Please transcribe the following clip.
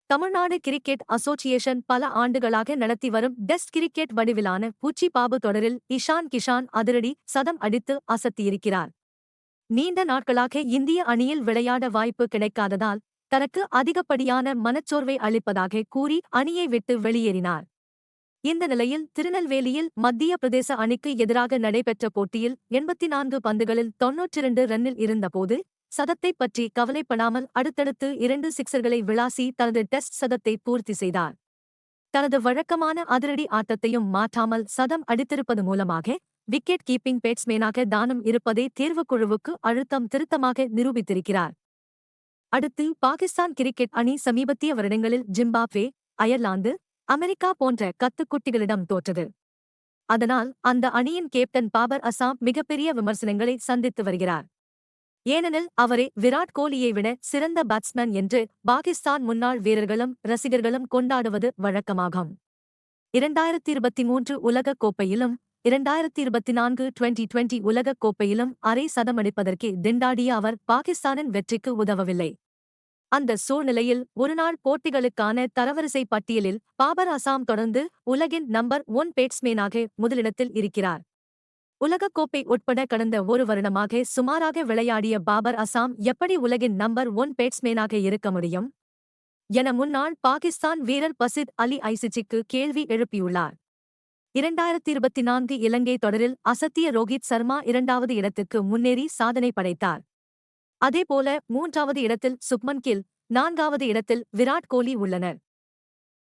Tamil Nadu cricket association பல ஆண்டுகளாக நடத்தி வரும் டெஸ்ட் கிரிக்கெட் வடிவிலான பூச்சி பாபு தொடரில் இஷான் கிஷான் அதிரடி சதம் அடித்து அசத்தியிருக்கிறார். நீண்ட நாட்களாக இந்திய அணியில் விளையாட வாய்ப்பு கிடைக்காததால் தனக்கு அதிகப்படியான மனச்சோர்வை அளிப்பதாக கூறி அணியை விட்டு வெளியேறினார். இந்த நிலையில் திருநெல்வேலியில் மத்திய பிரதேச அணிக்கு எதிராக நடைபெற்ற போட்டியில் 84 பந்துகளில் 92 ரன்னில் இருந்தபோது சதத்தைப் பற்றி கவலைப்படாமல் அடுத்தடுத்து 2 சிக்சர்களை விளாசி தனது டெஸ்ட் சதத்தை பூர்த்தி செய்தார். தனது வழக்கமான அதிரடி ஆட்டத்தையும் மாற்றாமல் சதம் அடித்திருப்பது மூலமாக விக்கெட் கீப்பிங் பேட்ஸ்மேனாக தானும் இருப்பதை தேர்வுக்குழுவுக்கு அழுத்தம் திருத்தமாக நிரூபித்திருக்கிறார். அடுத்து பாகிஸ்தான் கிரிக்கெட் அணி சமீபத்திய வருடங்களில் ஜிம்பாப்வே, அயர்லாந்து, அமெரிக்கா போன்ற கத்துக்குட்டிகளிடம் தோற்றது. அதனால் அந்த அணியின் கேப்டன் பாபர் அசாம் மிகப்பெரிய விமர்சனங்களை சந்தித்து வருகிறார். ஏனெனில் அவரை விராட் கோலியை விட சிறந்த பேட்ஸ்மேன் என்று பாகிஸ்தான் முன்னாள் வீரர்களும் ரசிகர்களும் கொண்டாடுவது வழக்கமாகும். 2023 உலகக் கோப்பையிலும் 2024 டுவெண்டி உலகக் கோப்பையிலும் அரை சதமடிப்பதற்கே திண்டாடிய அவர் பாகிஸ்தானின் வெற்றிக்கு உதவவில்லை. அந்த சூழ்நிலையில் ஒருநாள் போட்டிகளுக்கான தரவரிசை பட்டியலில் பாபர் அசாம் தொடர்ந்து உலகின் நம்பர் 1 பேட்ஸ்மேனாக முதலிடத்தில் இருக்கிறார். உலகக்கோப்பை உட்பட கடந்த ஒரு வருடமாக சுமாராக விளையாடிய பாபர் அசாம் எப்படி உலகின் நம்பர் 1 பேட்ஸ்மேனாக இருக்க முடியும் என முன்னாள் பாகிஸ்தான் வீரர் பசித் அலி ஐசிச்சிக்கு கேள்வி எழுப்பியுள்ளார். 2024 இலங்கை தொடரில் அசத்திய ரோஹித் சர்மா 2வது இடத்துக்கு முன்னேறி சாதனை படைத்தார். அதேபோல 3வது இடத்தில் சுப்மன் கில், 4வது இடத்தில் விராட் கோலி உள்ளனர்.